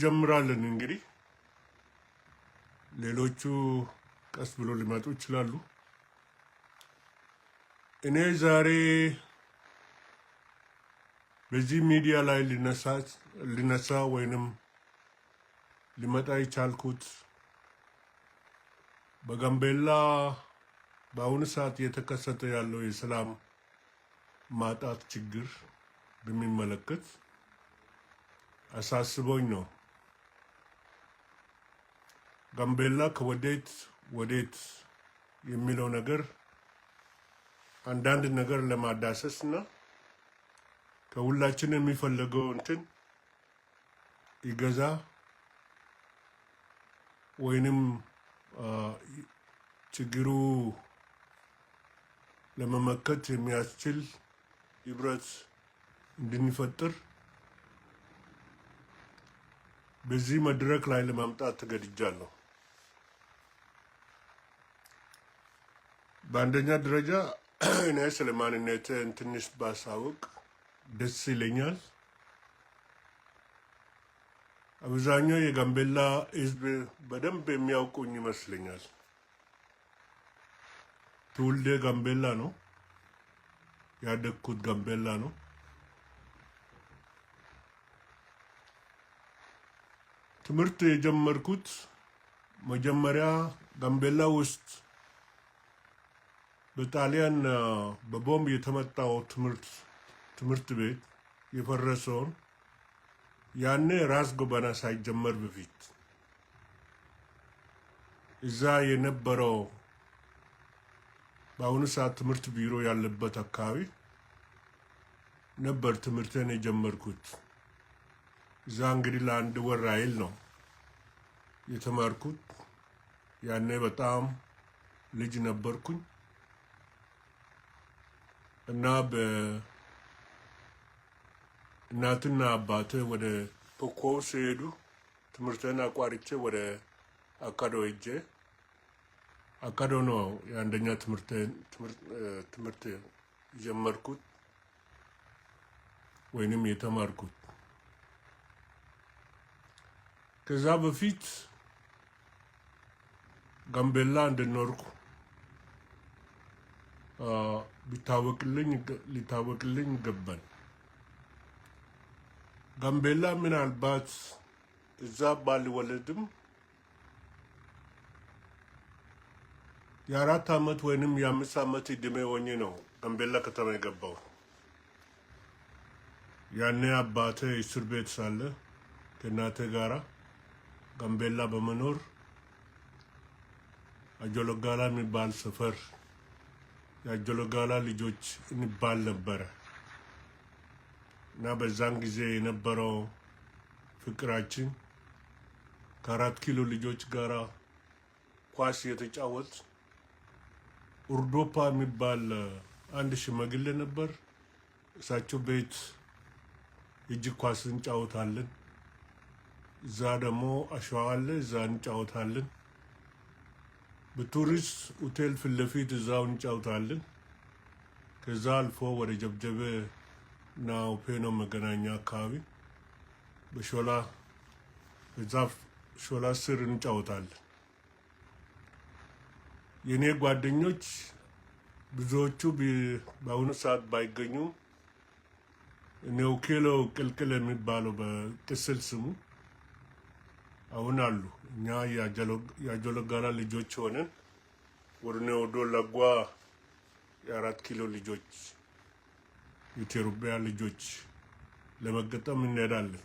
ጀምራለን እንግዲህ ሌሎቹ ቀስ ብሎ ሊመጡ ይችላሉ። እኔ ዛሬ በዚህ ሚዲያ ላይ ሊነሳ ወይንም ሊመጣ የቻልኩት በጋምቤላ በአሁኑ ሰዓት እየተከሰተ ያለው የሰላም ማጣት ችግር በሚመለከት አሳስቦኝ ነው። ጋምቤላ ከወዴት ወዴት የሚለው ነገር አንዳንድ ነገር ለማዳሰስ እና ከሁላችን የሚፈልገው እንትን ይገዛ ወይንም ችግሩ ለመመከት የሚያስችል ህብረት እንድንፈጥር በዚህ መድረክ ላይ ለማምጣት ተገድጃለሁ። በአንደኛ ደረጃ እኔ ስለማንነቴ ትንሽ ባሳውቅ ደስ ይለኛል። አብዛኛው የጋምቤላ ህዝብ በደንብ የሚያውቁኝ ይመስለኛል። ትውልዴ ጋምቤላ ነው፣ ያደግኩት ጋምቤላ ነው። ትምህርት የጀመርኩት መጀመሪያ ጋምቤላ ውስጥ በጣሊያን በቦምብ የተመታው ትምህርት ቤት የፈረሰውን ያኔ ራስ ጎበና ሳይጀመር በፊት እዛ የነበረው በአሁኑ ሰዓት ትምህርት ቢሮ ያለበት አካባቢ ነበር ትምህርቴን የጀመርኩት። እዛ እንግዲህ ለአንድ ወር ያህል ነው የተማርኩት። ያኔ በጣም ልጅ ነበርኩኝ እና በእናትና አባቴ ወደ ፖኮ ሲሄዱ ትምህርቴን አቋርጬ ወደ አካዶ ሄጄ አካዶ ነው የአንደኛ ትምህርት የጀመርኩት ወይንም የተማርኩት። ከዛ በፊት ጋምቤላ እንደኖርኩ ሊታወቅልኝ ይገባል። ጋምቤላ ምናልባት እዛ ባልወለድም የ4 ዓመት ወይንም የ5 ዓመት ዕድሜ ሆኜ ነው ጋምቤላ ከተማ የገባው። ያኔ አባቴ እስር ቤት ሳለ ከእናቴ ጋራ ጋምቤላ በመኖር አጆሎጋላ የሚባል ሰፈር የአጆሎጋላ ልጆች እንባል ነበረ እና በዛን ጊዜ የነበረው ፍቅራችን ከ4 ኪሎ ልጆች ጋራ ኳስ የተጫወት ኡርዶፓ የሚባል አንድ ሽማግሌ ነበር። እሳቸው ቤት እጅ ኳስ እንጫወታለን። እዛ ደግሞ አሸዋ አለ፣ እዛ እንጫወታለን። በቱሪስት ሆቴል ፊት ለፊት እዛው እንጫወታለን። ከዛ አልፎ ወደ ጀብጀበ እና ኦፔኖ መገናኛ አካባቢ በሾላ በዛፍ ሾላ ስር እንጫወታለን። የኔ ጓደኞች ብዙዎቹ በአሁኑ ሰዓት ባይገኙ ኔውኬሎ ቅልቅል የሚባለው በቅስል ስሙ አሁን አሉ። እኛ የአጆሎጋላ ልጆች ሆነን ወደ ለጓ የ4 ኪሎ ልጆች የኢትዮጵያ ልጆች ለመገጠም እንሄዳለን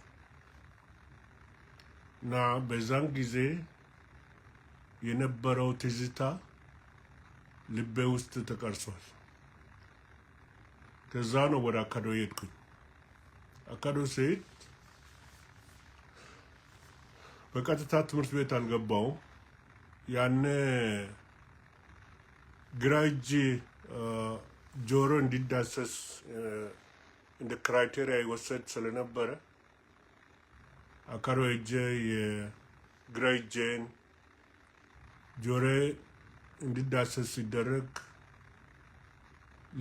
እና በዛን ጊዜ የነበረው ትዝታ ልቤ ውስጥ ተቀርጿል። ከዛ ነው ወደ አካዶ ሄድኩኝ። አካዶ ስሄድ በቀጥታ ትምህርት ቤት አልገባውም። ያኔ ግራ እጅ ጆሮ እንዲዳሰስ እንደ ክራይቴሪያ ይወሰድ ስለነበረ አካዶ ሄጄ የግራ እጄን ጆሮ እንዲዳሰስ ሲደረግ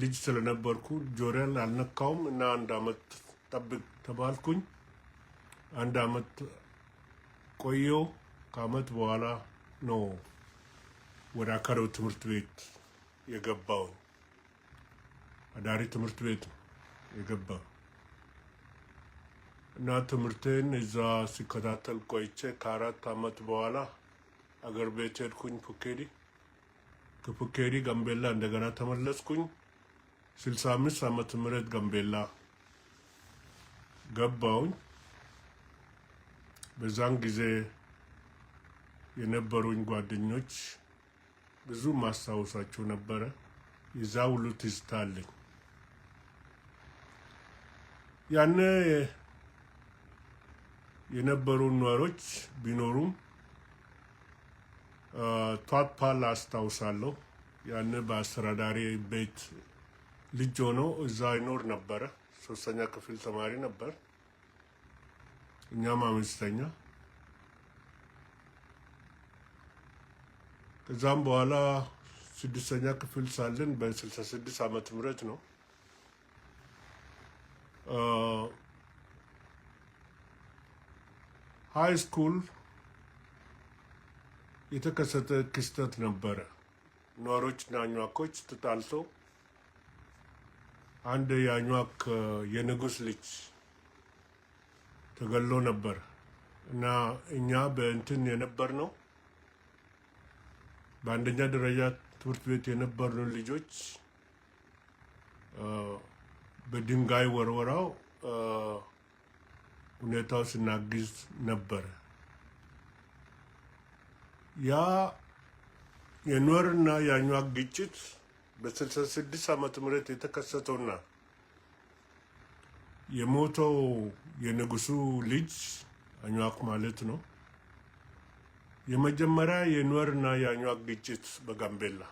ልጅ ስለነበርኩ ጆሮን አልነካውም እና 1 ዓመት ጠብቅ ተባልኩኝ። 1 ዓመት ቆየው። ከአመት በኋላ ነው ወደ አካዶ ትምህርት ቤት የገባው። አዳሪ ትምህርት ቤት የገባው እና ትምህርቴን እዛ ሲከታተል ቆይቼ ከ4 አመት በኋላ አገር ቤት ሄድኩኝ ፑኬዲ። ከፑኬዲ ጋምቤላ እንደገና ተመለስኩኝ። 65 ዓመተ ምህረት ጋምቤላ ገባሁኝ። በዛን ጊዜ የነበሩኝ ጓደኞች ብዙ ማስታወሳቸው ነበረ። የዛ ሁሉ ትዝታ አለኝ። ያኔ የነበሩ ኗሮች ቢኖሩም ቷትፓል አስታውሳለሁ። ያኔ በአስተዳዳሪ ቤት ልጅ ሆኖ እዛ ይኖር ነበረ። 3ኛ ክፍል ተማሪ ነበር፣ እኛም 5ኛ። ከዛም በኋላ 6ኛ ክፍል ሳለን በ66 ዓመተ ምህረት ነው ሃይ ስኩል የተከሰተ ክስተት ነበረ። ኗሮችና አኟኮች ተጣልተው አንድ የአኟክ የንጉስ ልጅ ተገሎ ነበር እና እኛ በእንትን የነበር ነው በአንደኛ ደረጃ ትምህርት ቤት የነበርነው ልጆች በድንጋይ ወርወራው ሁኔታው ስናግዝ ነበር። ያ የኗርና የአኟክ ግጭት በ66 ዓመተ ምህረት የተከሰተውና የሞተው የንጉሱ ልጅ አኟክ ማለት ነው የመጀመሪያ የኗርና የአኟክ ግጭት በጋምቤላ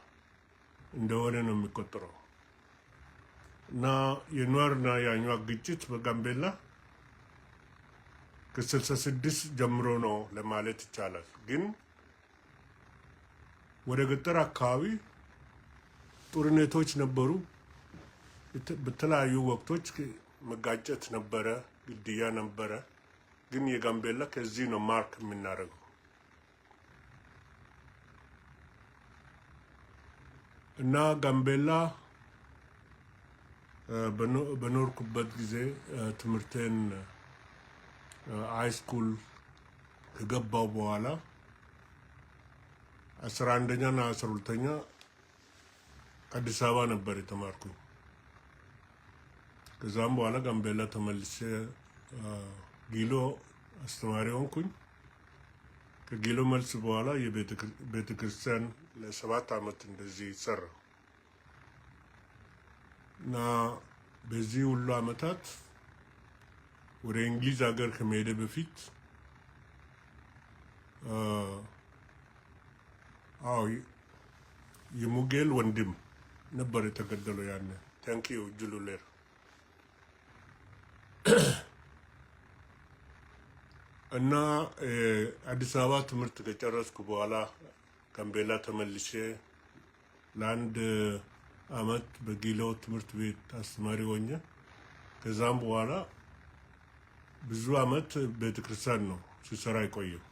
እንደሆነ ነው የሚቆጠረው። እና የኗርና የአኟክ ግጭት በጋምቤላ ከ66 ጀምሮ ነው ለማለት ይቻላል። ግን ወደ ገጠር አካባቢ ጦርነቶች ነበሩ። በተለያዩ ወቅቶች መጋጨት ነበረ፣ ግድያ ነበረ። ግን የጋምቤላ ከዚህ ነው ማርክ የምናደርገው። እና ጋምቤላ በኖርኩበት ጊዜ ትምህርቴን ሃይ ስኩል ከገባው በኋላ 11ኛና 12ኛ አዲስ አበባ ነበር የተማርኩኝ። ከዛም በኋላ ጋምቤላ ተመልሼ ጊሎ አስተማሪ ሆንኩኝ። ከጊሎ መልስ በኋላ የቤተ ክርስቲያን ለ7 ዓመት እንደዚህ ሰራ እና በዚህ ሁሉ ዓመታት ወደ እንግሊዝ ሀገር ከመሄድ በፊት የሙጌል ወንድም ነበር የተገደለው ያኔ። ታንኪዩ ጁሉሌር። እና አዲስ አበባ ትምህርት ከጨረስኩ በኋላ ጋምቤላ ተመልሼ ለአንድ አመት በጊሎ ትምህርት ቤት አስተማሪ ሆኜ ከዛም በኋላ ብዙ አመት ቤተክርስቲያን ነው ሲሰራ የቆየው።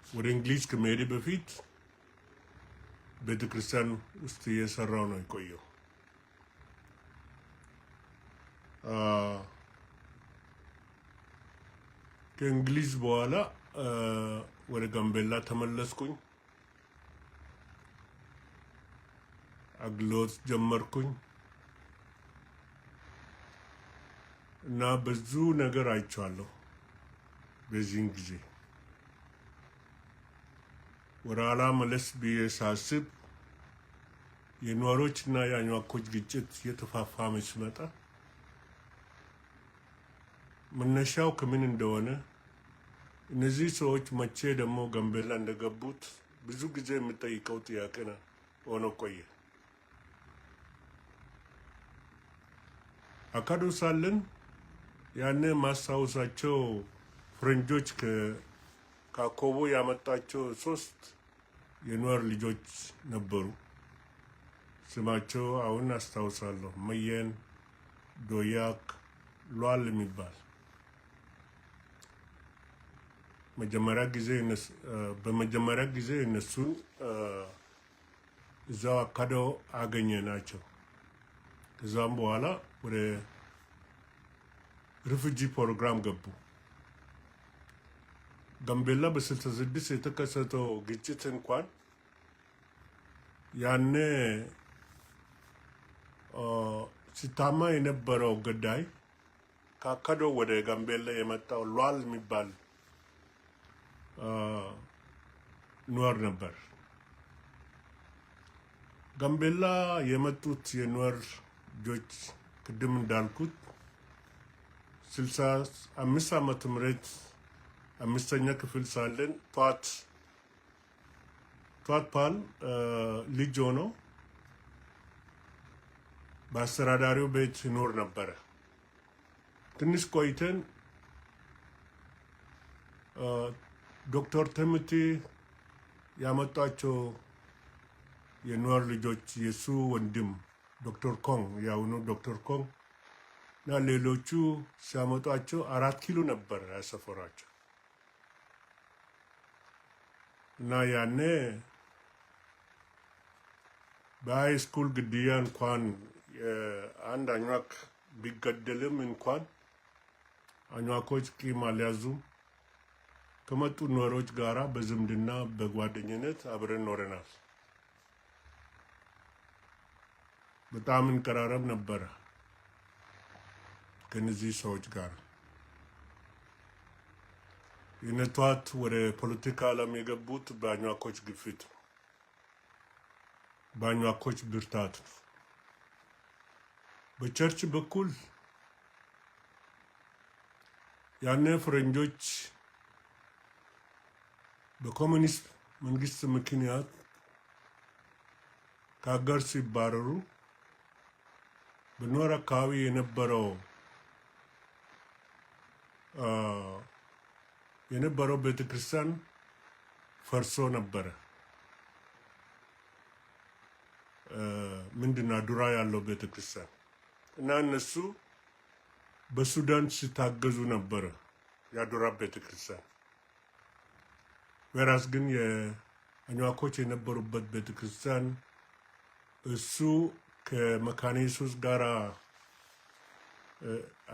ወደ እንግሊዝ ከመሄድ በፊት ቤተክርስቲያን ውስጥ እየሰራው ነው የቆየው። ከእንግሊዝ በኋላ ወደ ጋምቤላ ተመለስኩኝ። አግሎት ጀመርኩኝ እና ብዙ ነገር አይቻለሁ። በዚህን ጊዜ ወደ ኋላ መለስ ብዬ ሳስብ የኗሮችና የአኟኮች ግጭት የተፋፋመ ሲመጣ መነሻው ከምን እንደሆነ እነዚህ ሰዎች መቼ ደግሞ ጋምቤላ እንደገቡት ብዙ ጊዜ የምጠይቀው ጥያቄ ሆኖ ቆየ። አካዶ ሳለን ያኔ ማስታወሳቸው ፈረንጆች ከአኮቦ ያመጣቸው 3 የኗር ልጆች ነበሩ። ስማቸው አሁን አስታውሳለሁ። መየን፣ ዶያክ፣ ሏል የሚባል በመጀመሪያ ጊዜ እነሱን እዛው አካደው አገኘናቸው። ከዛም በኋላ ወደ ሪፉጂ ፕሮግራም ገቡ። ጋምቤላ በ66 የተከሰተው ግጭት እንኳን ያኔ ሲታማ የነበረው ገዳይ ካካዶ ወደ ጋምቤላ የመጣው ሏል የሚባል ኑዌር ነበር። ጋምቤላ የመጡት የኑዌር ልጆች ቅድም እንዳልኩት 65 ዓመተ ምህረት 5ኛ ክፍል ሳለን ቷት ፓል ልጅ ሆኖ በአስተዳዳሪው ቤት ይኖር ነበረ። ትንሽ ቆይተን ዶክተር ቲሞቲ ያመጣቸው የኑዌር ልጆች የሱ ወንድም ዶክተር ኮንግ ያውኑ ዶክተር ኮንግ እና ሌሎቹ ሲያመጧቸው 4 ኪሎ ነበር ያሰፈሯቸው እና ያኔ በሃይ ስኩል ግድያ እንኳን አንድ አኟክ ቢገደልም እንኳን አኟኮች ቂም አልያዙም። ከመጡ ኑዌሮች ጋራ በዝምድና በጓደኝነት አብረን ኖረናል። በጣም እንቀራረብ ነበረ ከነዚህ ሰዎች ጋር። የነቷት ወደ ፖለቲካ ዓለም የገቡት በአኟኮች ግፊት ነው፣ በአኟኮች ብርታት ነው። በቸርች በኩል ያኔ ፈረንጆች በኮሙኒስት መንግስት ምክንያት ከሀገር ሲባረሩ በኑዌር አካባቢ የነበረው ቤተክርስቲያን ፈርሶ ነበረ። ምንድነው ዱራ ያለው ቤተክርስቲያን እና እነሱ በሱዳን ሲታገዙ ነበረ ያዱራ ቤተክርስቲያን። ወራስ ግን የአኟኮች የነበሩበት ቤተክርስቲያን እሱ ከመካነ ኢየሱስ ጋር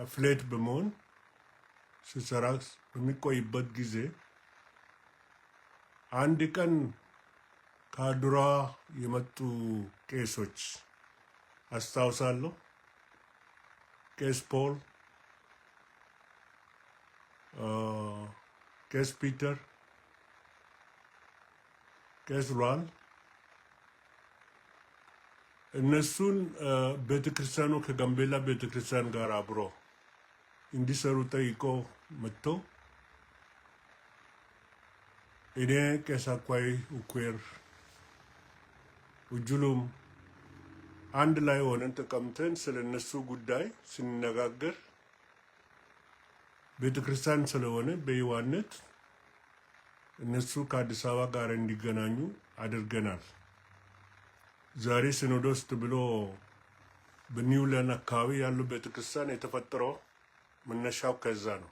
አፍሌት በመሆን ሲሰራ በሚቆይበት ጊዜ አንድ ቀን ከዱራ የመጡ ቄሶች አስታውሳለሁ። ቄስ ፖል፣ ቄስ ፒተር፣ ቄስ ሏል እነሱን ቤተክርስቲያኑ ከጋምቤላ ቤተክርስቲያን ጋር አብሮ እንዲሰሩ ጠይቆ መጥቶ እኔ ቄስ አኳይ ኡኩዌር ውጁሉም አንድ ላይ ሆነን ተቀምጠን ስለነሱ ጉዳይ ስንነጋገር ቤተክርስቲያን ስለሆነ በይዋነት እነሱ ከአዲስ አበባ ጋር እንዲገናኙ አድርገናል። ዛሬ ሲኖዶስ ብሎ በኒውላንድ አካባቢ ያለው ቤተክርስቲያን የተፈጠረው መነሻው ከዛ ነው።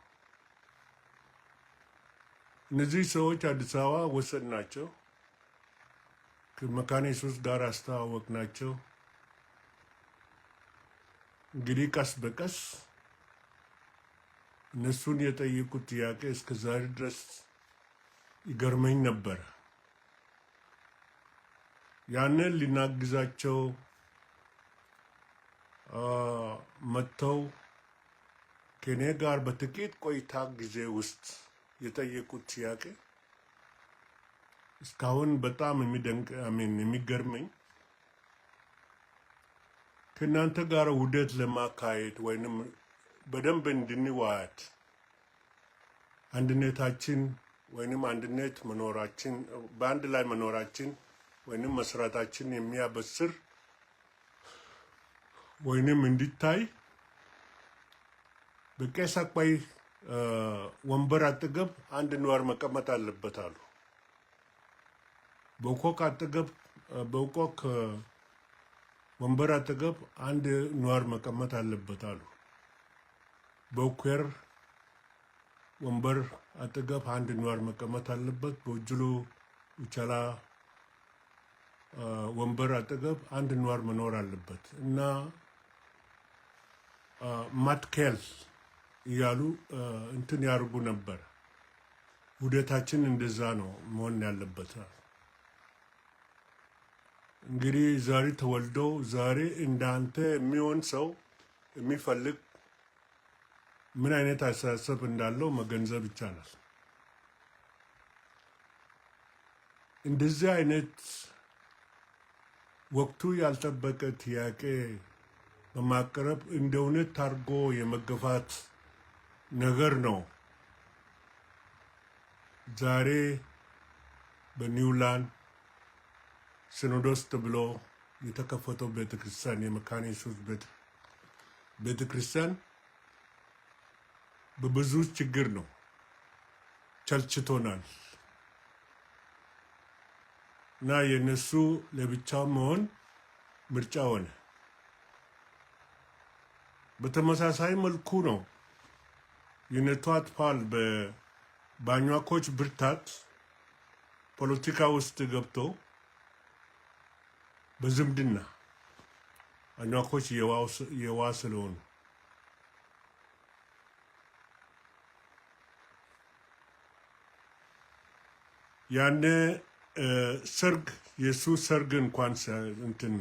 እነዚህ ሰዎች አዲስ አበባ ወሰድናቸው፣ ከመካነ ኢየሱስ ጋር አስተዋወቅናቸው። እንግዲህ ቀስ በቀስ እነሱን የጠየቁት ጥያቄ እስከ ዛሬ ድረስ ይገርመኝ ነበር። ያንን ሊናግዛቸው መጥተው ከኔ ጋር በጥቂት ቆይታ ጊዜ ውስጥ የጠየቁት ጥያቄ እስካሁን በጣም የሚገርመኝ ከእናንተ ጋር ውህደት ለማካሄድ ወይንም በደንብ እንድንዋሃድ አንድነታችን ወይንም አንድነት መኖራችን በአንድ ላይ መኖራችን ወይንም መስራታችን የሚያበስር ወይንም እንዲታይ በቄስ አኳይ ወንበር አጠገብ አንድ ኑዌር መቀመጥ አለበት አሉ። በኡኮክ አጠገብ በኡኮክ ወንበር አጠገብ አንድ ኑዌር መቀመጥ አለበት አሉ። በኡኩዌር ወንበር አጠገብ አንድ ኗር መቀመጥ አለበት። በውጅሉ ውቻላ ወንበር አጠገብ አንድ ኗር መኖር አለበት እና ማትከል እያሉ እንትን ያርጉ ነበር። ውደታችን እንደዛ ነው መሆን ያለበት። እንግዲህ ዛሬ ተወልዶ ዛሬ እንዳንተ የሚሆን ሰው የሚፈልግ ምን አይነት አስተሳሰብ እንዳለው መገንዘብ ይቻላል። እንደዚህ አይነት ወቅቱ ያልጠበቀ ጥያቄ በማቅረብ እንደ እውነት ታርጎ የመገፋት ነገር ነው። ዛሬ በኒውላንድ ሲኖዶስ ተብሎ የተከፈተው ቤተክርስቲያን የመካነ ኢየሱስ ቤተክርስቲያን በብዙ ችግር ነው፣ ቸልችቶናል እና የነሱ ለብቻው መሆን ምርጫ ሆነ። በተመሳሳይ መልኩ ነው የነቷት ፓል በአኟኮች ብርታት ፖለቲካ ውስጥ ገብቶ በዝምድና አኟኮች የዋ ስለሆኑ ያኔ ሰርግ የሱ ሰርግ እንኳን እንትን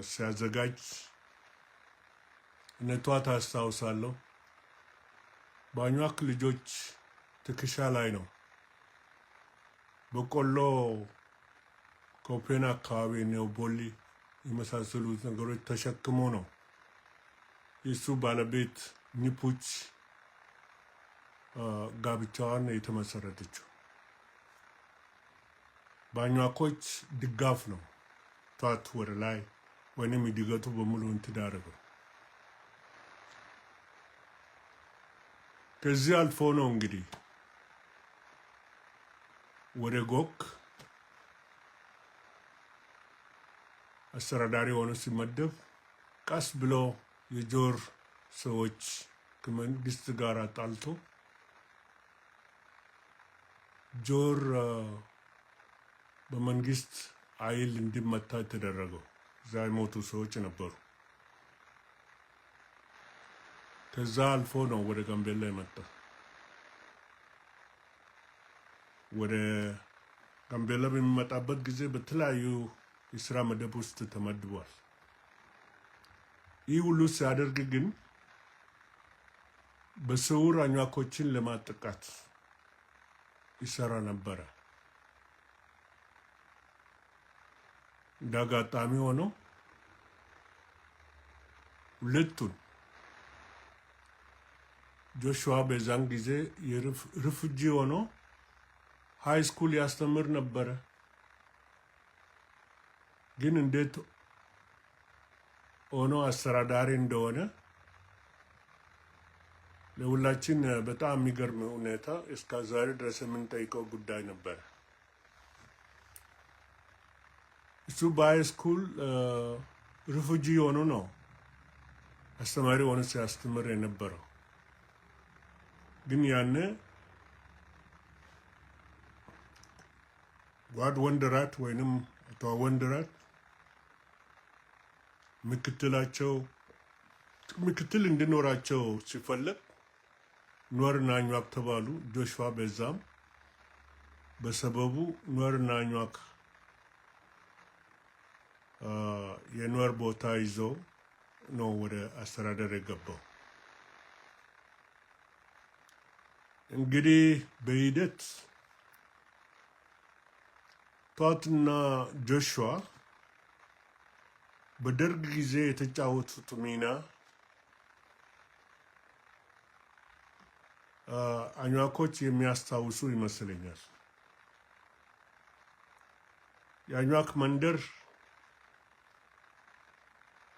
ሲያዘጋጅ ነቷት አስታውሳለሁ። በአኟክ ልጆች ትከሻ ላይ ነው በቆሎ ኮፔን አካባቢ ነው ቦሊ የመሳሰሉት ነገሮች ተሸክሞ ነው የሱ ባለቤት ኒፑች ጋብቻዋን የተመሰረተችው። በአኟኮች ድጋፍ ነው ቷት ወደ ላይ ወይንም ይድገቱ በሙሉ እንትዳረገው። ከዚህ አልፎ ነው እንግዲህ ወደ ጎክ አስተዳዳሪ ሆኖ ሲመደብ ቀስ ብሎ የጆር ሰዎች ከመንግስት ጋር አጣልቶ ጆር በመንግስት ኃይል እንዲመታ የተደረገው። እዛ የሞቱ ሰዎች ነበሩ። ከዛ አልፎ ነው ወደ ጋምቤላ የመጣ። ወደ ጋምቤላ በሚመጣበት ጊዜ በተለያዩ የስራ መደብ ውስጥ ተመድቧል። ይህ ሁሉ ሲያደርግ ግን በስውር አኟኮችን ለማጥቃት ይሰራ ነበረ። እንዳጋጣሚ ሆኖ ሁለቱን ጆሹዋ በዛን ጊዜ ሪፉጂ ሆኖ ሃይ ስኩል ያስተምር ነበረ። ግን እንዴት ሆኖ አስተዳዳሪ እንደሆነ ለሁላችን በጣም የሚገርም ሁኔታ እስከ ዛሬ ድረስ የምንጠይቀው ጉዳይ ነበር። እሱ በሃይ ስኩል ሪፉጂ ሆኖ ነው አስተማሪ ሆኖ ሲያስተምር የነበረው። ግን ያኔ ጓድ ወንደራት ወይንም አቶ ወንደራት ምክትል እንዲኖራቸው ሲፈለግ ኗርና አኟክ ተባሉ። ጆሹዋ በዛም በሰበቡ ኗርና አኟክ የኗር ቦታ ይዞ ነው ወደ አስተዳደር የገባው። እንግዲህ በሂደት ቷትና ጆሹዋ በደርግ ጊዜ የተጫወቱት ሚና አኟኮች የሚያስታውሱ ይመስለኛል። የአኟክ መንደር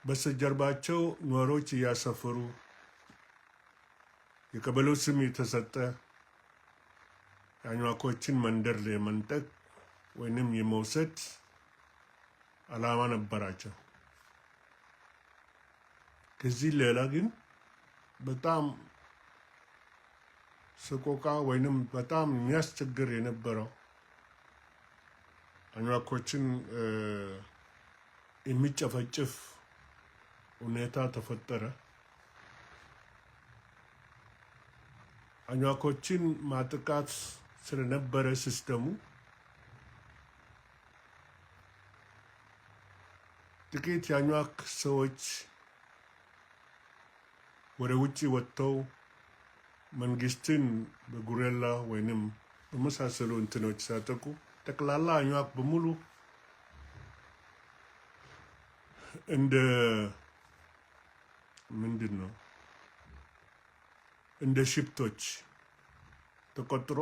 በስተጀርባቸው ኗሮች እያሰፈሩ የቀበሌው ስም የተሰጠ የአኟኮችን መንደር ለመንጠቅ ወይንም የመውሰድ ዓላማ ነበራቸው። ከዚህ ሌላ ግን በጣም ሰቆቃ ወይንም በጣም የሚያስቸግር የነበረው አኝዋኮችን የሚጨፈጭፍ ሁኔታ ተፈጠረ። አኝዋኮችን ማጥቃት ስለነበረ ሲስተሙ ጥቂት የአኝዋክ ሰዎች ወደ ውጭ ወጥተው መንግስትን በጉሬላ ወይንም በመሳሰሉ እንትኖች ሲያጠቁ ጠቅላላ አኝዋክ በሙሉ እንደ ምንድነው እንደ ሽፍቶች ተቆጥሮ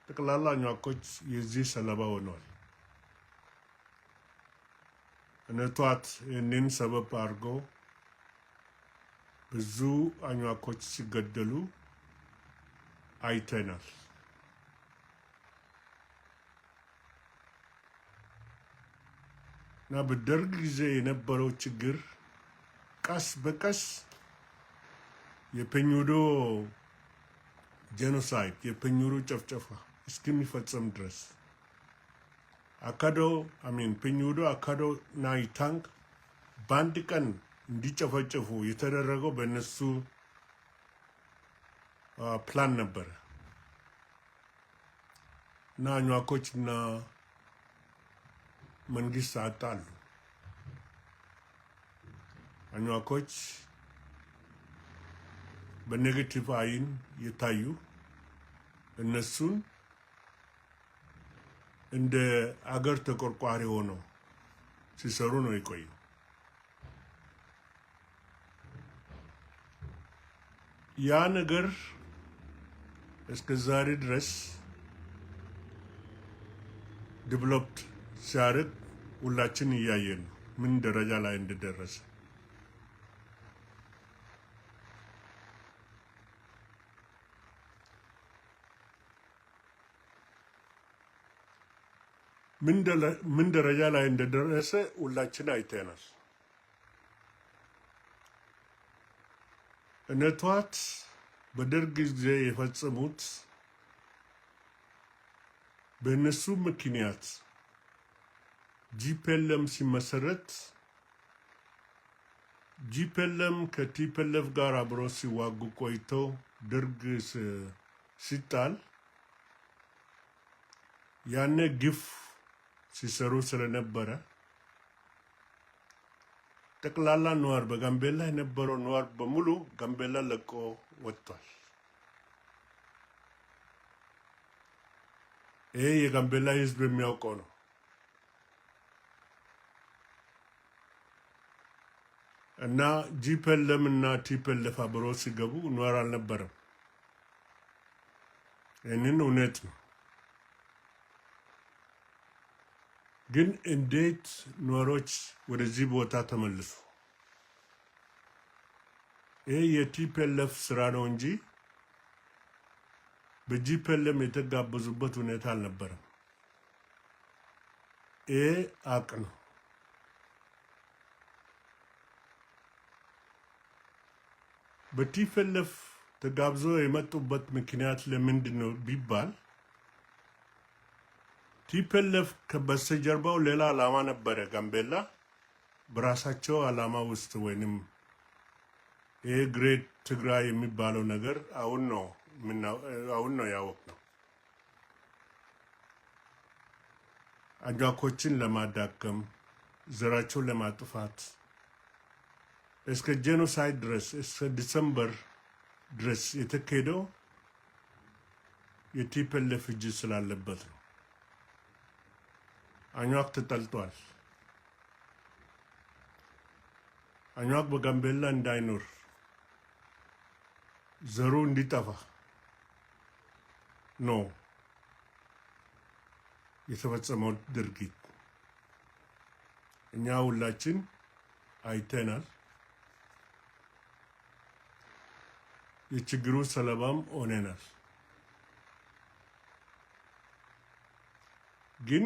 ጠቅላላ አኝዋኮች የዚህ ሰለባ ሆነዋል። እነቷት ይህንን ሰበብ አድርገው ብዙ አኝዋኮች ሲገደሉ አይተናል። እና በደርግ ጊዜ የነበረው ችግር ቀስ በቀስ የፔኙዶ ጄኖሳይድ የፔኙዶ ጨፍጨፋ እስከሚፈጸም ድረስ ፔኙዶ አካዶ እና ኢታንግ በአንድ ቀን እንዲጨፈጨፉ የተደረገው በእነሱ ፕላን ነበረ እና አኝዋኮች እና መንግስት አጣሉ። አኝዋኮች በኔጌቲቭ አይን የታዩ እነሱን እንደ አገር ተቆርቋሪ ሆነው ሲሰሩ ነው የቆዩ። ያ ነገር እስከ ዛሬ ድረስ ዲቨሎፕድ ሲያደርግ ሁላችን እያየን ነው ምን ደረጃ ላይ እንደደረሰ። ምን ደረጃ ላይ እንደደረሰ ሁላችን አይተናል። እነቷት በደርግ ጊዜ የፈጸሙት በእነሱ ምክንያት ጂፒኤልኤም ሲመሰረት ጂፒኤልኤም ከቲፒኤልኤፍ ጋር አብሮ ሲዋጉ ቆይተው ደርግ ሲጣል ያኔ ግፍ ሲሰሩ ስለነበረ ጠቅላላ ነዋር በጋምቤላ የነበረው ነዋር በሙሉ ጋምቤላ ለቆ ወጥቷል። ይሄ የጋምቤላ ህዝብ የሚያውቀው ነው። እና ጂፒኤልኤም እና ቲፒኤልኤፍ አብሮ ሲገቡ ነዋር አልነበረም። ይህንን እውነት ነው። ግን እንዴት ነዋሮች ወደዚህ ቦታ ተመልሱ? ይሄ የቲፒኤልኤፍ ስራ ነው እንጂ በጂፒኤልኤም የተጋበዙበት ሁኔታ አልነበረም። ይሄ አቅ ነው። በቲፒኤልኤፍ ተጋብዞ የመጡበት ምክንያት ለምንድን ነው ቢባል ቲፒኤልኤፍ ከበስተጀርባው ሌላ ዓላማ ነበረ። ጋምቤላ በራሳቸው ዓላማ ውስጥ ወይንም ይሄ ግሬት ትግራይ የሚባለው ነገር አሁን ነው ያወቅነው። አኝዋኮችን ለማዳከም ዘራቸውን ለማጥፋት እስከ ጄኖሳይድ ድረስ እስከ ዲሰምበር ድረስ የተካሄደው የቲፒኤልኤፍ እጅ ስላለበት ነው። አኝዋክ ተጠልቷል። አኝዋክ በጋምቤላ እንዳይኖር ዘሩ እንዲጠፋ ነው የተፈጸመው ድርጊት። እኛ ሁላችን አይተናል። የችግሩ ሰለባም ሆነናል። ግን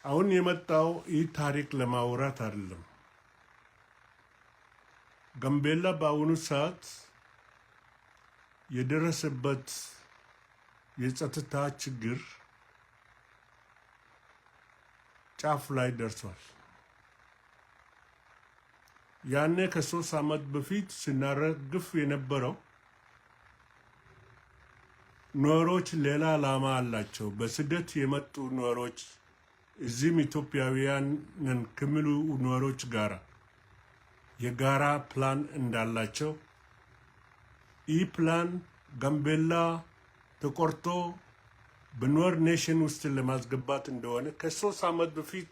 አሁን የመጣው ይህ ታሪክ ለማውራት አይደለም። ጋምቤላ በአሁኑ ሰዓት የደረሰበት የጸጥታ ችግር ጫፍ ላይ ደርሷል። ያኔ ከ3 ዓመት በፊት ስናረግፍ የነበረው ኖሮች ሌላ ዓላማ አላቸው። በስደት የመጡ ኖሮች እዚህም ኢትዮጵያውያንን ከሚሉ ኖሮች ጋራ የጋራ ፕላን እንዳላቸው ይህ ፕላን ጋምቤላ ተቆርጦ በኖር ኔሽን ውስጥ ለማስገባት እንደሆነ ከ3 ዓመት በፊት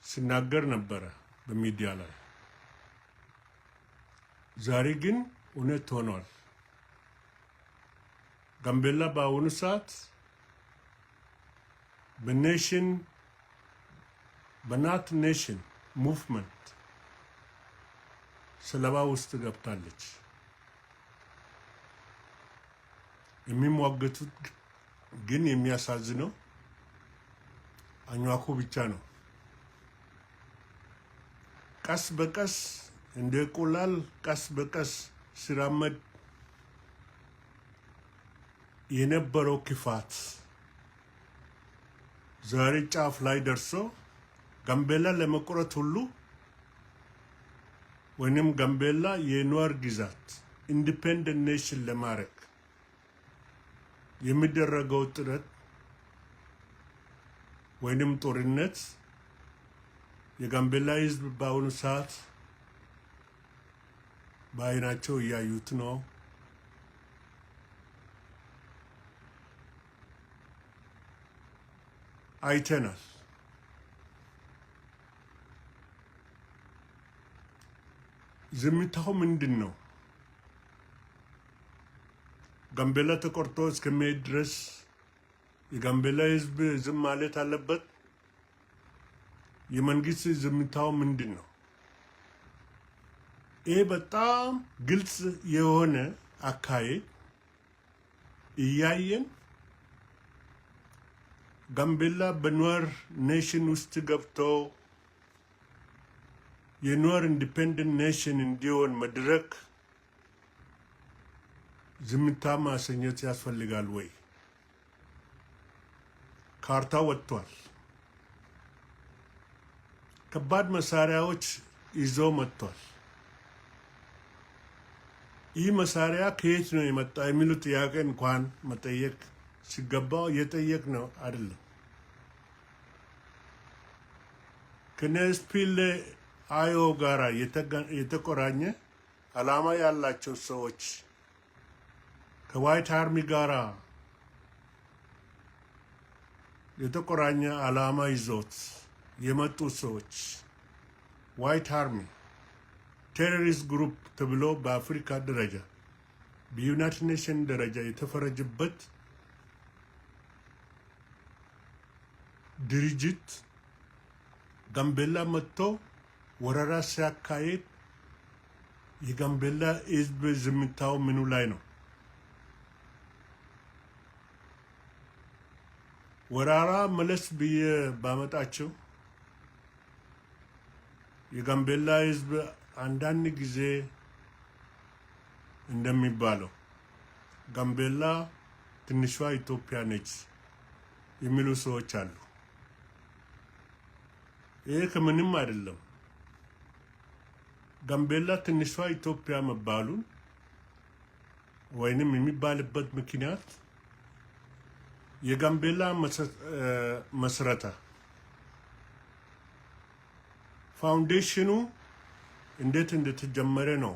ሲናገር ነበረ በሚዲያ ላይ። ዛሬ ግን እውነት ሆኗል። ጋምቤላ በአሁኑ ሰዓት በኔሽን በናት ኔሽን ሙቭመንት ሰለባ ውስጥ ገብታለች። የሚሟገቱት ግን የሚያሳዝነው አኟኩ ብቻ ነው። ቀስ በቀስ እንደ ቁላል ቀስ በቀስ ሲራመድ የነበረው ክፋት ዛሬ ጫፍ ላይ ደርሶ ጋምቤላ ለመቁረጥ ሁሉ ወይንም ጋምቤላ የኖር ግዛት ኢንዲፔንደንት ኔሽን ለማድረግ የሚደረገው ጥረት ወይንም ጦርነት የጋምቤላ ሕዝብ በአሁኑ ሰዓት በዓይናቸው እያዩት ነው። አይተናል። ዝምታው ምንድን ነው? ጋምቤላ ተቆርጦ እስከሚሄድ ድረስ የጋምቤላ ሕዝብ ዝም ማለት አለበት? የመንግስት ዝምታው ምንድን ነው? ይህ በጣም ግልጽ የሆነ አካሄድ እያየን ጋምቤላ በኖር ኔሽን ውስጥ ገብቶ የኖር ኢንዲፔንደንት ኔሽን እንዲሆን መድረክ ዝምታ ማሰኘት ያስፈልጋል ወይ? ካርታ ወጥቷል። ከባድ መሳሪያዎች ይዞ መጥቷል። ይህ መሳሪያ ከየት ነው የመጣ የሚሉ ጥያቄ እንኳን መጠየቅ ሲገባው እየጠየቅ ነው አይደለም። ከነስፒል አዮ ጋራ የተቆራኘ ዓላማ ያላቸው ሰዎች ከዋይት አርሚ ጋራ የተቆራኘ ዓላማ ይዞት የመጡ ሰዎች ዋይት አርሚ ቴሮሪስት ግሩፕ ተብሎ በአፍሪካ ደረጃ በዩናይትድ ኔሽን ደረጃ የተፈረጀበት ድርጅት ጋምቤላ መጥቶ ወረራ ሲያካሄድ የጋምቤላ ሕዝብ ዝምታው ምኑ ላይ ነው? ወራራ መለስ ብዬ ባመጣቸው የጋምቤላ ሕዝብ አንዳንድ ጊዜ እንደሚባለው ጋምቤላ ትንሿ ኢትዮጵያ ነች የሚሉ ሰዎች አሉ። ይሄ ከምንም አይደለም። ጋምቤላ ትንሿ ኢትዮጵያ መባሉን ወይንም የሚባልበት ምክንያት የጋምቤላ መስረታ ፋውንዴሽኑ እንዴት እንደተጀመረ ነው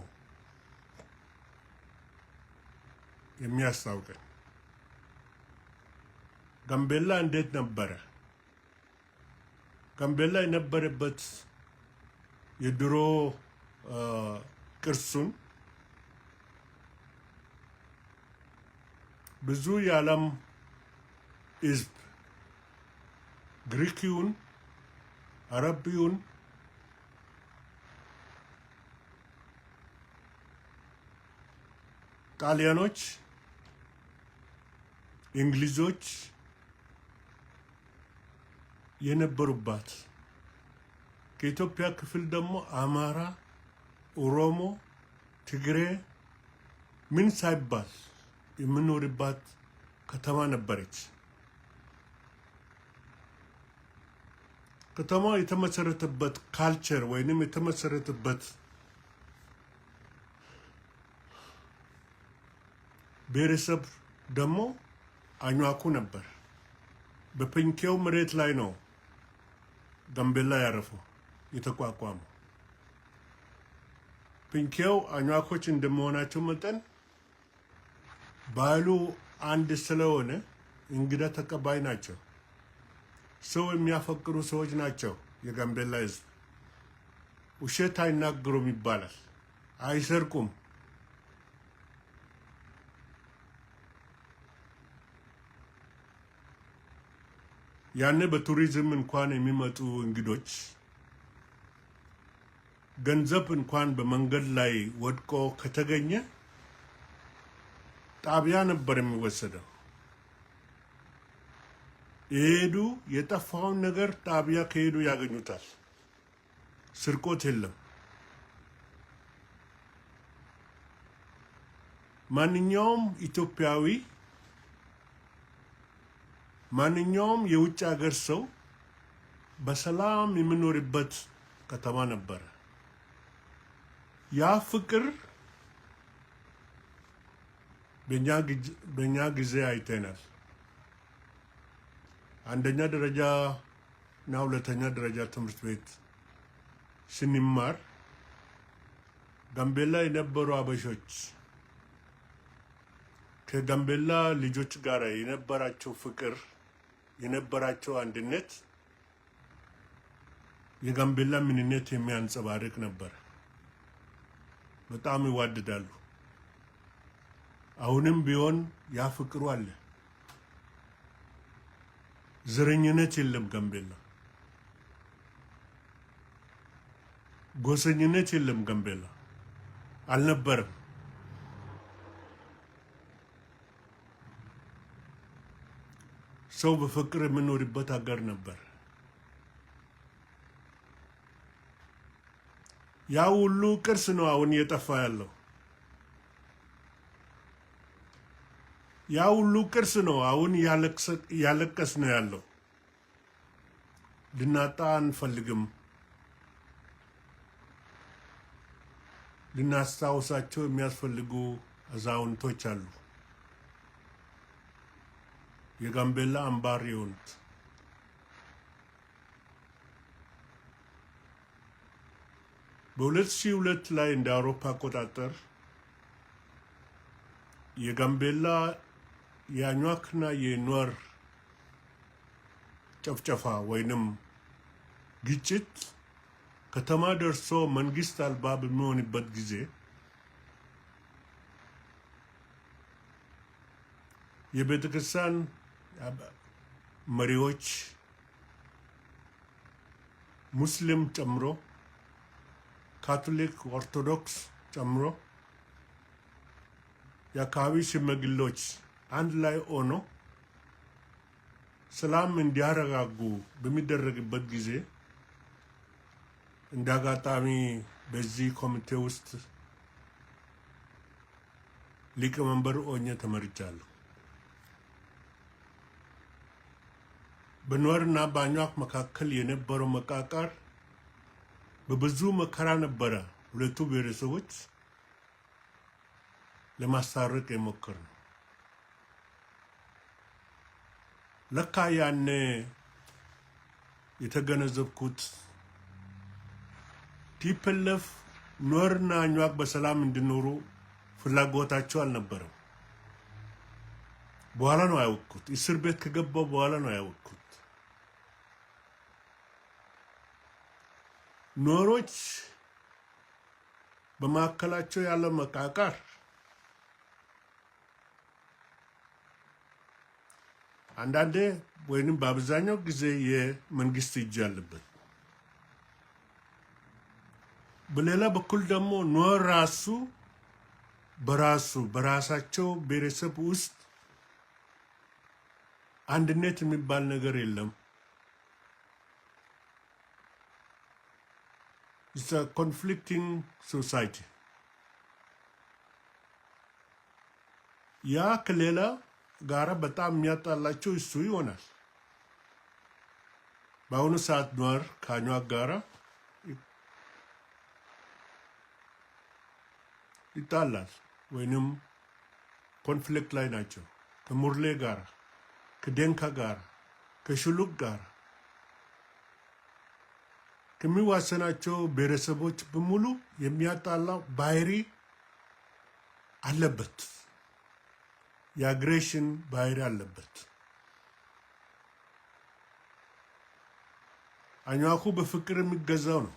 የሚያስታውቀን። ጋምቤላ እንዴት ነበረ? ጋምቤላ የነበረበት የድሮ ቅርሱን ብዙ የዓለም ሕዝብ ግሪክዩን፣ አረቢዩን፣ ጣሊያኖች፣ እንግሊዞች የነበሩባት ከኢትዮጵያ ክፍል ደግሞ አማራ፣ ኦሮሞ፣ ትግሬ ምን ሳይባል የምኖርባት ከተማ ነበረች። ከተማ የተመሰረተበት ካልቸር ወይንም የተመሰረተበት ብሔረሰብ ደግሞ አኟኩ ነበር። በፔንኬው መሬት ላይ ነው ጋምቤላ ያረፈው የተቋቋመው። ፔንኬው አኟኮች እንደመሆናቸው መጠን ባህሉ አንድ ስለሆነ እንግዳ ተቀባይ ናቸው። ሰው የሚያፈቅሩ ሰዎች ናቸው። የጋምቤላ ሕዝብ ውሸት አይናገሩም ይባላል። አይሰርቁም። ያኔ በቱሪዝም እንኳን የሚመጡ እንግዶች ገንዘብ እንኳን በመንገድ ላይ ወድቆ ከተገኘ ጣቢያ ነበር የሚወሰደው። የሄዱ የጠፋውን ነገር ጣቢያ ከሄዱ ያገኙታል። ስርቆት የለም። ማንኛውም ኢትዮጵያዊ ማንኛውም የውጭ ሀገር ሰው በሰላም የሚኖርበት ከተማ ነበረ። ያ ፍቅር በእኛ ጊዜ አይተናል። አንደኛ ደረጃ እና ሁለተኛ ደረጃ ትምህርት ቤት ስንማር ጋምቤላ የነበሩ አበሾች ከጋምቤላ ልጆች ጋር የነበራቸው ፍቅር የነበራቸው አንድነት የጋምቤላ ምንነት የሚያንጸባርቅ ነበር። በጣም ይዋደዳሉ። አሁንም ቢሆን ያ ፍቅሩ አለ። ዘረኝነት የለም። ጋምቤላ ጎሰኝነት የለም። ጋምቤላ አልነበረም። ሰው በፍቅር የምኖርበት ሀገር ነበር። ያ ሁሉ ቅርስ ነው አሁን እየጠፋ ያለው። ያ ሁሉ ቅርስ ነው አሁን ያለቀስ ነው ያለው። ልናጣ አንፈልግም። ልናስታውሳቸው የሚያስፈልጉ አዛውንቶች አሉ። የጋምቤላ አምባር የሆኑት በ2002 ላይ እንደ አውሮፓ አቆጣጠር የጋምቤላ የአኟክና የኑዌር ጨፍጨፋ ወይንም ግጭት ከተማ ደርሶ መንግስት አልባ በሚሆንበት ጊዜ የቤተክርስቲያን መሪዎች ሙስሊም ጨምሮ ካቶሊክ፣ ኦርቶዶክስ ጨምሮ የአካባቢ ሽማግሌዎች አንድ ላይ ሆኖ ሰላም እንዲያረጋጉ በሚደረግበት ጊዜ እንደ አጋጣሚ በዚህ ኮሚቴ ውስጥ ሊቀመንበር ሆኜ ተመርጫለሁ። በኑዌርና በአኟክ መካከል የነበረው መቃቃር በብዙ መከራ ነበረ። ሁለቱ ብሔረሰቦች ለማስታረቅ የሞከርነው ለካ ያኔ የተገነዘብኩት ቲፒኤልኤፍ ኑዌርና አኟክ በሰላም እንዲኖሩ ፍላጎታቸው አልነበረም። በኋላ ነው ያወቅኩት። እስር ቤት ከገባው በኋላ ነው ያወቅኩት። ኑዌሮች በማዕከላቸው ያለው መቃቃር አንዳንዴ ወይንም በአብዛኛው ጊዜ የመንግስት እጅ ያለበት፣ በሌላ በኩል ደግሞ ኑዌር ራሱ በራሳቸው ብሔረሰብ ውስጥ አንድነት የሚባል ነገር የለም። It's a conflicting society. ያ ከሌላ ጋራ በጣም የሚያጣላቸው እሱ ይሆናል። በአሁኑ ሰዓት ኗር ከአኟክ ጋራ ይጣላል ወይንም ኮንፍሊክት ላይ ናቸው። ከሙርሌ ጋራ፣ ከደንካ ጋራ፣ ከሽሉቅ ጋራ ከሚዋሰናቸው ብሔረሰቦች በሙሉ የሚያጣላው ባህሪ አለበት። የአግሬሽን ባህሪ አለበት። አኟኩ በፍቅር የሚገዛው ነው።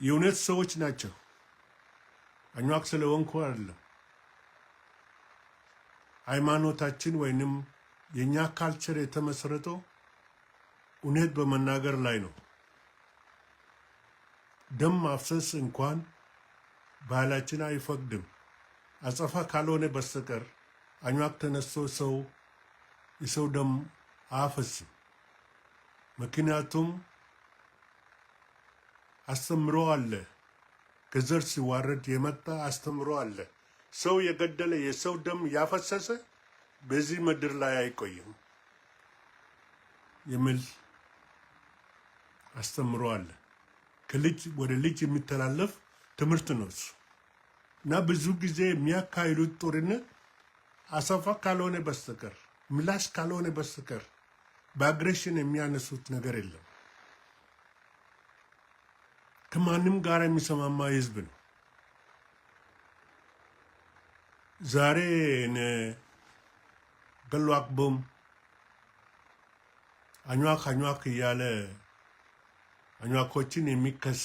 የእውነት ሰዎች ናቸው። አኟክ ስለሆንኩ አይደለም። ሃይማኖታችን ወይንም የኛ ካልቸር የተመሰረተው እውነት በመናገር ላይ ነው። ደም ማፍሰስ እንኳን ባህላችን አይፈቅድም። አጸፋ ካልሆነ በስተቀር አኟክ ተነስቶ የሰው ደም አያፈስም። ምክንያቱም አስተምሮ አለ። ከዘር ሲዋረድ የመጣ አስተምሮ አለ። ሰው የገደለ የሰው ደም ያፈሰሰ በዚህ ምድር ላይ አይቆይም የሚል አስተምሮ አለ። ከልጅ ወደ ልጅ የሚተላለፍ ትምህርት ነው እሱ እና ብዙ ጊዜ የሚያካሂዱት ጦርነት አጸፋ ካልሆነ በስተቀር ምላሽ ካልሆነ በስተቀር በአግሬሽን የሚያነሱት ነገር የለም። ከማንም ጋር የሚሰማማ ህዝብ ነው። ዛሬ ገሎ አቅቦም አኟክ እያለ አኟኮችን የሚከስ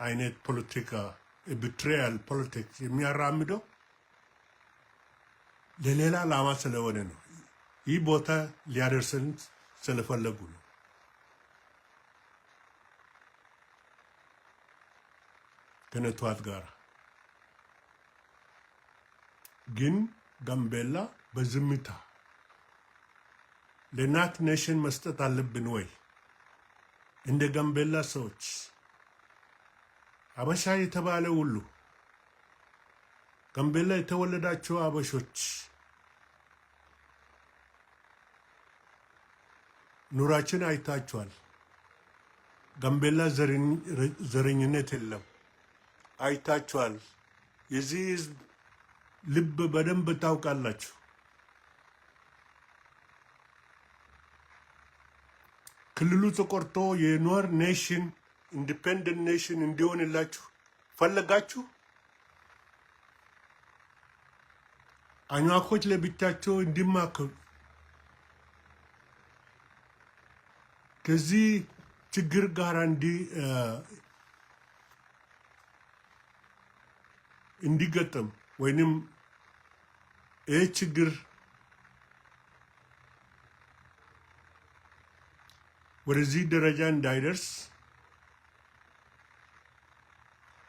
አይነት ፖለቲካ ቢትሪያል ፖለቲክስ የሚያራምደው ለሌላ ዓላማ ስለሆነ ነው። ይህ ቦታ ሊያደርሰን ስለፈለጉ ነው። ከነቷት ጋር ግን ጋምቤላ በዝምታ ለናት ኔሽን መስጠት አለብን ወይ? እንደ ጋምቤላ ሰዎች አበሻ የተባለ ሁሉ ጋምቤላ የተወለዳቸው አበሾች ኑራችን አይታችኋል። ጋምቤላ ዘረኝነት የለም። አይታችኋል። የዚህ ህዝብ ልብ በደንብ ታውቃላችሁ። ክልሉ ተቆርጦ የኖር ኔሽን ኢንዲፔንደንት ኔሽን እንዲሆንላችሁ ፈለጋችሁ። አኟኮች ለብቻቸው እንዲማከሩ ከዚህ ችግር ጋር እንዲገጠም ወይንም ይህ ችግር ወደዚህ ደረጃ እንዳይደርስ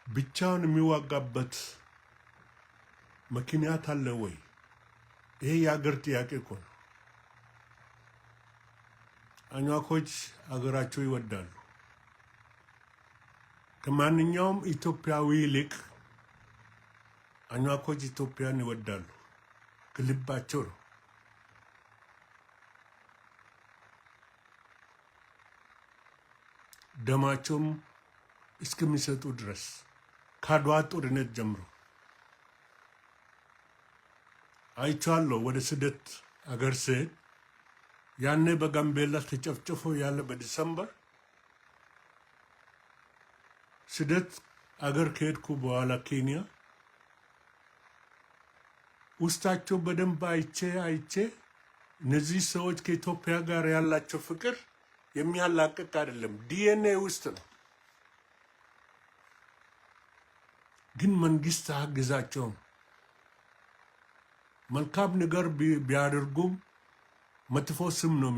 ብቻውን የሚዋጋበት ምክንያት አለ ወይ? ይሄ የአገር ጥያቄ እኮ ነው። አኟኮች አገራቸው ይወዳሉ። ከማንኛውም ኢትዮጵያዊ ይልቅ አኟኮች ኢትዮጵያን ይወዳሉ። ከልባቸው ነው። ደማቸውም እስከሚሰጡ ድረስ ከአድዋ ጦርነት ጀምሮ አይቻለሁ። ወደ ስደት አገር ስሄድ ያኔ በጋምቤላ ተጨፍጭፎ ያለ በዲሰምበር ስደት አገር ከሄድኩ በኋላ ኬንያ ውስጣቸው በደንብ አይቼ እነዚህ ሰዎች ከኢትዮጵያ ጋር ያላቸው ፍቅር የሚያላቅቅ አይደለም፣ ዲኤንኤ ውስጥ ነው። ግን መንግስት አግዛቸውም። መልካም ነገር ቢያደርጉም መጥፎ ስም ነው